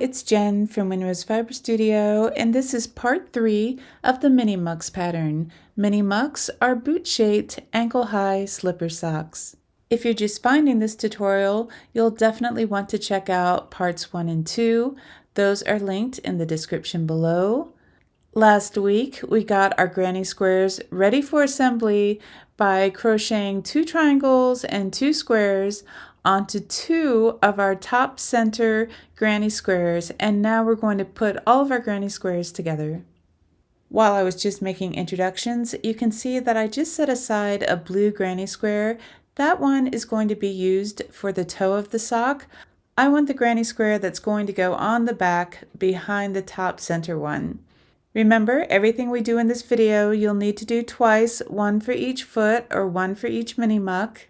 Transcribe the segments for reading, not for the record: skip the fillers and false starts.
it's Jen from Winrose Fiber Studio, and this is part 3 of the Mini Muks pattern. Mini Muks are boot-shaped, ankle-high slipper socks. If you're just finding this tutorial, you'll definitely want to check out parts 1 and 2. Those are linked in the description below. Last week, we got our granny squares ready for assembly by crocheting 2 triangles and 2 squares onto 2 of our top center granny squares, and now we're going to put all of our granny squares together. While I was just making introductions, you can see that I just set aside a blue granny square. That one is going to be used for the toe of the sock. I want the granny square that's going to go on the back behind the top center one. Remember, everything we do in this video you'll need to do twice, one for each foot or one for each mini muck.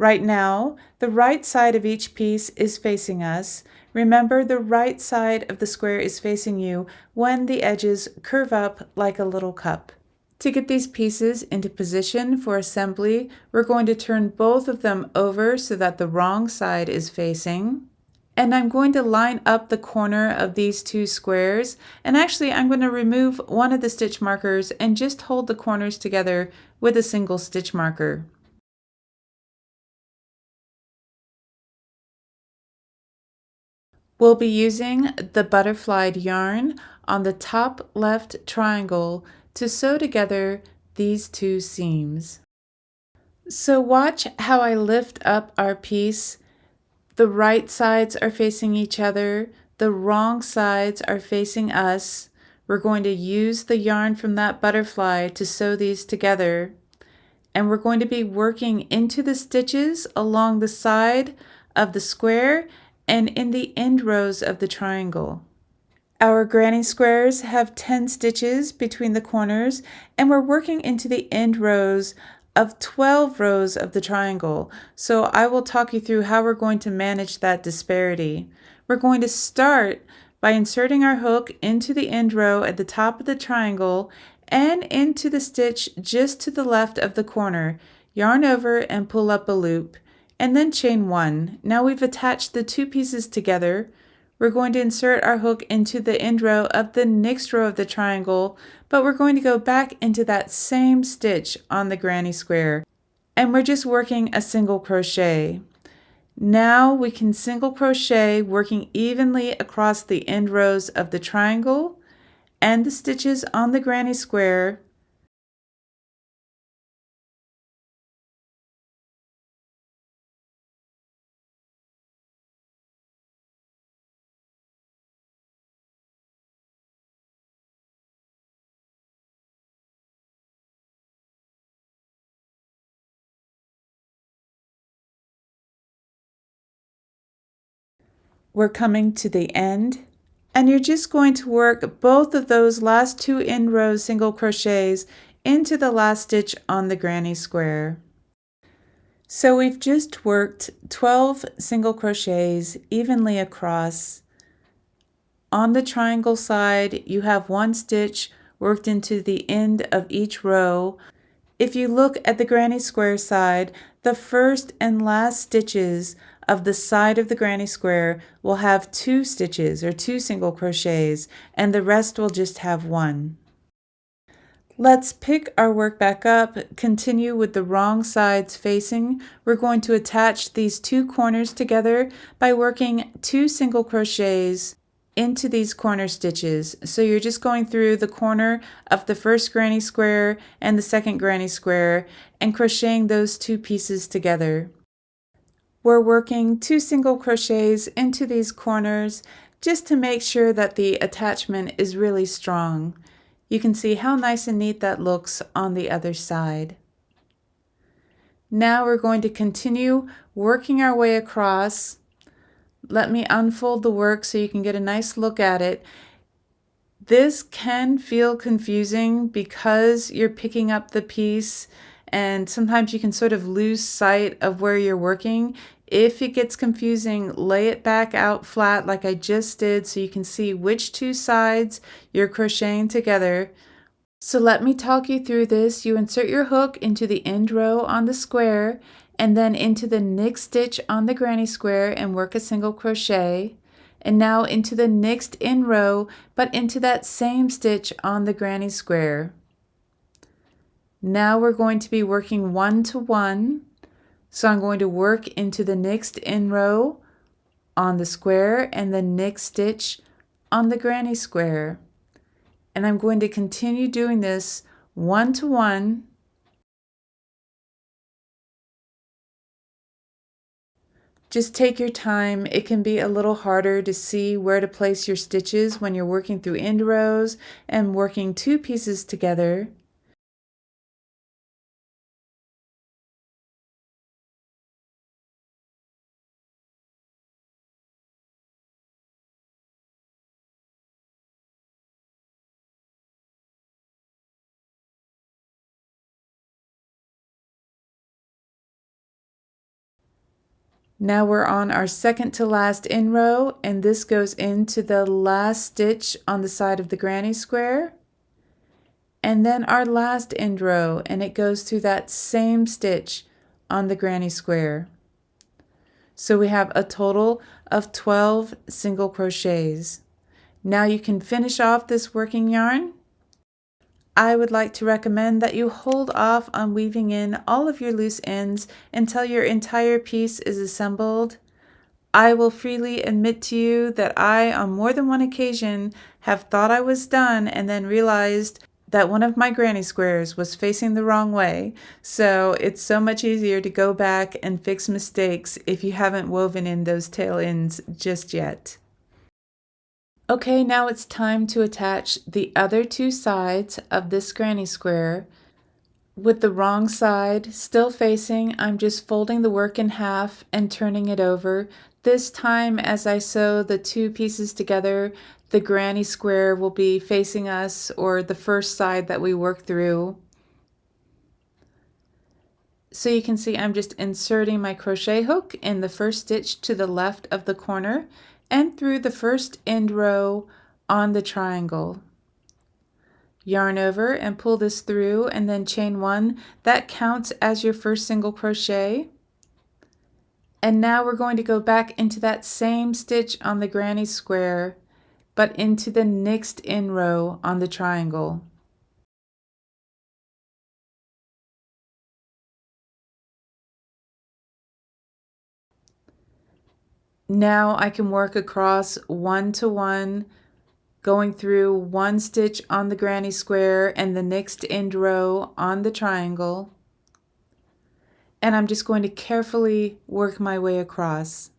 Right now, the right side of each piece is facing us. Remember, the right side of the square is facing you when the edges curve up like a little cup. To get these pieces into position for assembly, we're going to turn both of them over so that the wrong side is facing. And I'm going to line up the corner of these 2 squares, and actually I'm going to remove one of the stitch markers and just hold the corners together with a single stitch marker. We'll be using the butterflied yarn on the top left triangle to sew together these 2 seams. So watch how I lift up our piece. The right sides are facing each other, the wrong sides are facing us. We're going to use the yarn from that butterfly to sew these together. And we're going to be working into the stitches along the side of the square and in the end rows of the triangle. Our granny squares have 10 stitches between the corners, and we're working into the end rows of 12 rows of the triangle. So I will talk you through how we're going to manage that disparity. We're going to start by inserting our hook into the end row at the top of the triangle and into the stitch just to the left of the corner. Yarn over and pull up a loop, and then chain 1. Now we've attached the 2 pieces together. We're going to insert our hook into the end row of the next row of the triangle, but we're going to go back into that same stitch on the granny square, and we're just working a single crochet. Now we can single crochet, working evenly across the end rows of the triangle and the stitches on the granny square. We're coming to the end, and you're just going to work both of those last 2 end rows single crochets into the last stitch on the granny square. So we've just worked 12 single crochets evenly across. On the triangle side, you have 1 stitch worked into the end of each row. If you look at the granny square side, the first and last stitches of the side of the granny square will have 2 stitches or 2 single crochets, and the rest will just have 1. Let's pick our work back up, continue with the wrong sides facing. We're going to attach these 2 corners together by working 2 single crochets into these corner stitches. So you're just going through the corner of the first granny square and the second granny square and crocheting those 2 pieces together. We're working 2 single crochets into these corners just to make sure that the attachment is really strong. You can see how nice and neat that looks on the other side. Now we're going to continue working our way across. Let me unfold the work so you can get a nice look at it. This can feel confusing because you're picking up the piece, and sometimes you can sort of lose sight of where you're working. If it gets confusing, lay it back out flat like I just did so you can see which 2 sides you're crocheting together. So let me talk you through this. You insert your hook into the end row on the square and then into the next stitch on the granny square and work a single crochet. And now into the next end row, but into that same stitch on the granny square. Now we're going to be working 1 to 1. So I'm going to work into the next end row on the square and the next stitch on the granny square. And I'm going to continue doing this 1 to 1. Just take your time. It can be a little harder to see where to place your stitches when you're working through end rows and working two pieces together. Now we're on our second to last end row, and this goes into the last stitch on the side of the granny square. And then our last end row, and it goes through that same stitch on the granny square. So we have a total of 12 single crochets. Now you can finish off this working yarn. I would like to recommend that you hold off on weaving in all of your loose ends until your entire piece is assembled. I will freely admit to you that I, on more than one occasion, have thought I was done and then realized that one of my granny squares was facing the wrong way. So it's so much easier to go back and fix mistakes if you haven't woven in those tail ends just yet. Okay, now it's time to attach the other two sides of this granny square. With the wrong side still facing, I'm just folding the work in half and turning it over. This time, as I sew the two pieces together, the granny square will be facing us, or the first side that we work through. So you can see I'm just inserting my crochet hook in the first stitch to the left of the corner and through the first end row on the triangle. Yarn over and pull this through and then chain one. That counts as your first single crochet. And now we're going to go back into that same stitch on the granny square, but into the next end row on the triangle. Now I can work across 1 to 1, going through one stitch on the granny square and the next end row on the triangle. And I'm just going to carefully work my way across.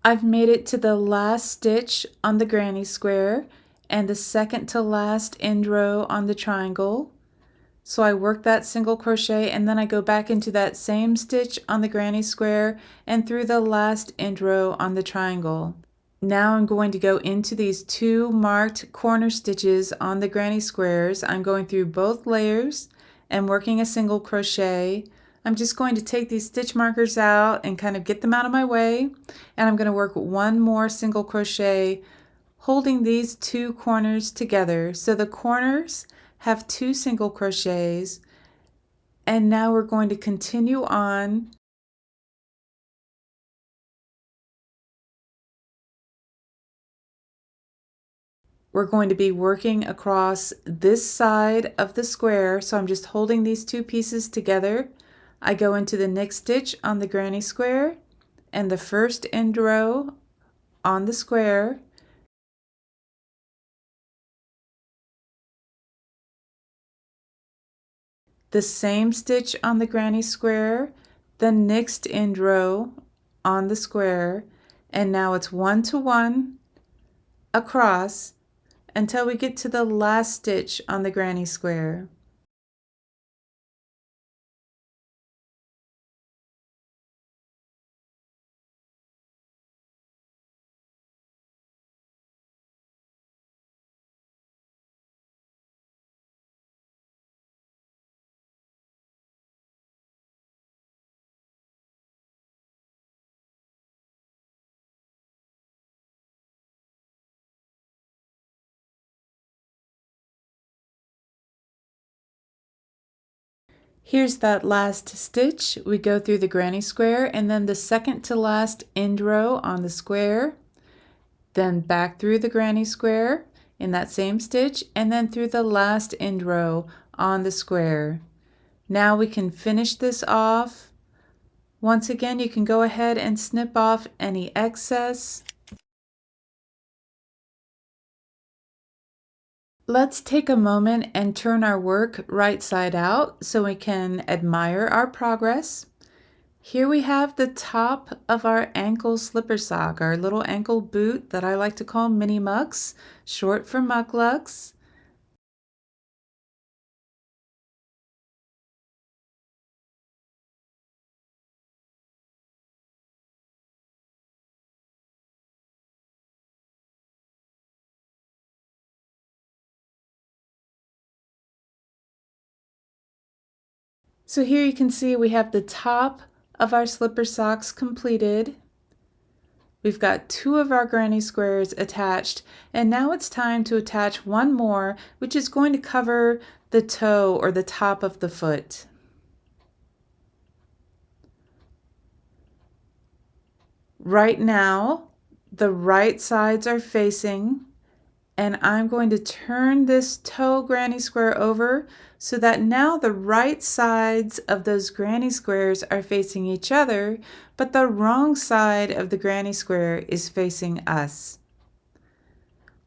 I've made it to the last stitch on the granny square and the second to last end row on the triangle. So I work that single crochet and then I go back into that same stitch on the granny square and through the last end row on the triangle. Now I'm going to go into these two marked corner stitches on the granny squares. I'm going through both layers and working a single crochet. I'm just going to take these stitch markers out and kind of get them out of my way, and I'm going to work one more single crochet holding these two corners together. So the corners have two single crochets, and now we're going to continue on. We're going to be working across this side of the square, so I'm just holding these two pieces together. I go into the next stitch on the granny square and the first end row on the square. The same stitch on the granny square, the next end row on the square, and now it's 1 to 1 across until we get to the last stitch on the granny square. Here's that last stitch. We go through the granny square and then the second to last end row on the square, then back through the granny square in that same stitch, and then through the last end row on the square. Now we can finish this off. Once again, you can go ahead and snip off any excess. Let's take a moment and turn our work right side out so we can admire our progress. Here we have the top of our ankle slipper sock, our little ankle boot that I like to call Mini Muks, short for Muglugs. So here you can see we have the top of our slipper socks completed. We've got 2 of our granny squares attached, and now it's time to attach one more, which is going to cover the toe or the top of the foot. Right now, the right sides are facing, and I'm going to turn this toe granny square over so that now the right sides of those granny squares are facing each other, but the wrong side of the granny square is facing us.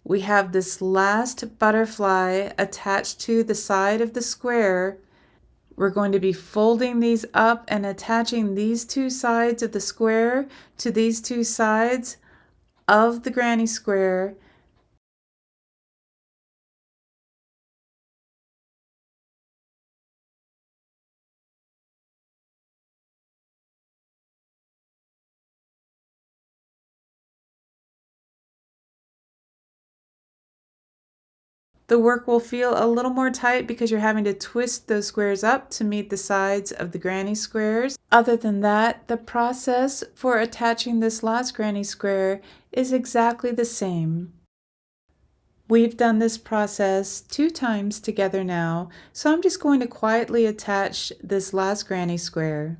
We have this last butterfly attached to the side of the square. We're going to be folding these up and attaching these 2 sides of the square to these 2 sides of the granny square. The work will feel a little more tight because you're having to twist those squares up to meet the sides of the granny squares. Other than that, the process for attaching this last granny square is exactly the same. We've done this process 2 times together now, so I'm just going to quietly attach this last granny square.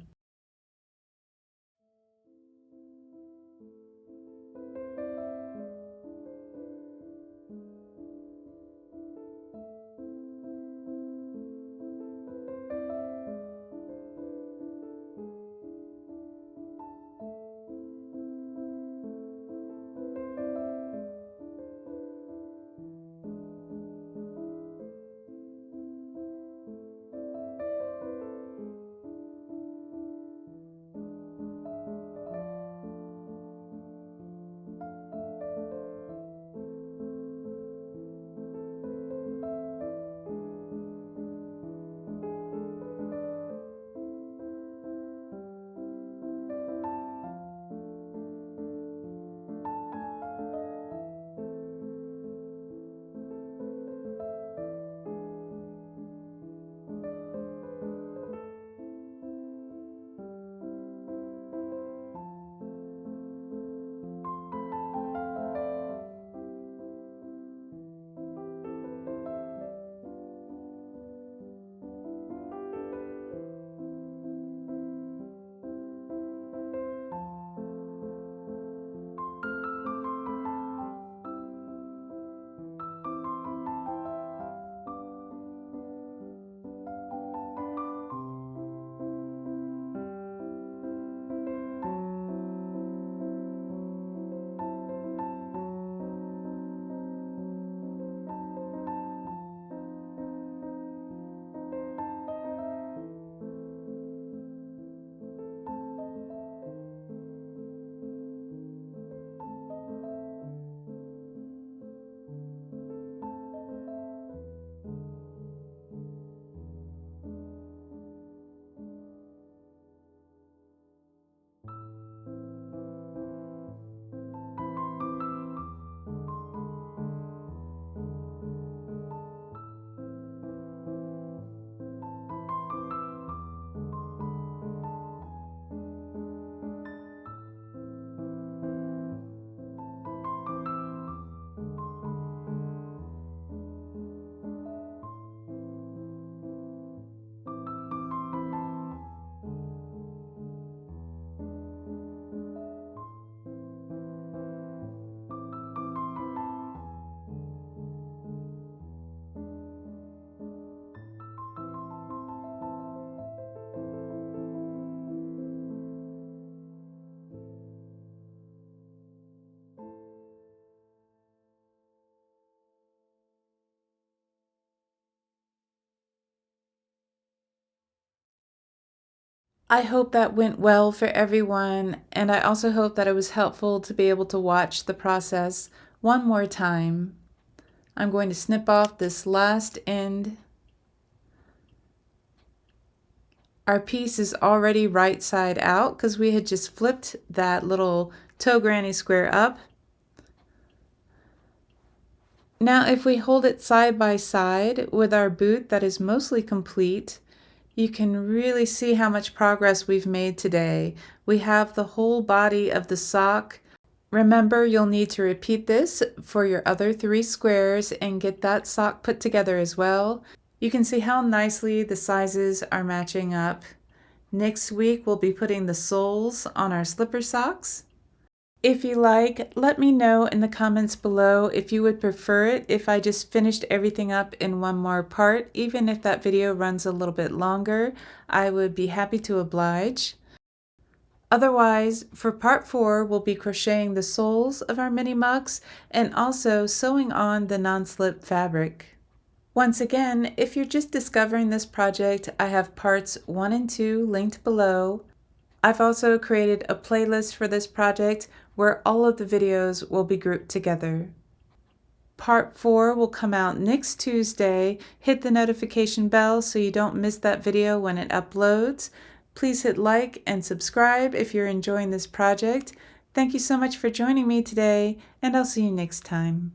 I hope that went well for everyone, and I also hope that it was helpful to be able to watch the process one more time. I'm going to snip off this last end. Our piece is already right side out because we had just flipped that little toe granny square up. Now if we hold it side by side with our boot that is mostly complete, you can really see how much progress we've made today. We have the whole body of the sock. Remember, you'll need to repeat this for your other 3 squares and get that sock put together as well. You can see how nicely the sizes are matching up. Next week, we'll be putting the soles on our slipper socks. If you like, let me know in the comments below if you would prefer it if I just finished everything up in one more part. Even if that video runs a little bit longer, I would be happy to oblige. Otherwise, for part 4, we'll be crocheting the soles of our mini mucks and also sewing on the non-slip fabric. Once again, if you're just discovering this project, I have parts 1 and 2 linked below. I've also created a playlist for this project where all of the videos will be grouped together. Part 4 will come out next Tuesday. Hit the notification bell so you don't miss that video when it uploads. Please hit like and subscribe if you're enjoying this project. Thank you so much for joining me today, and I'll see you next time.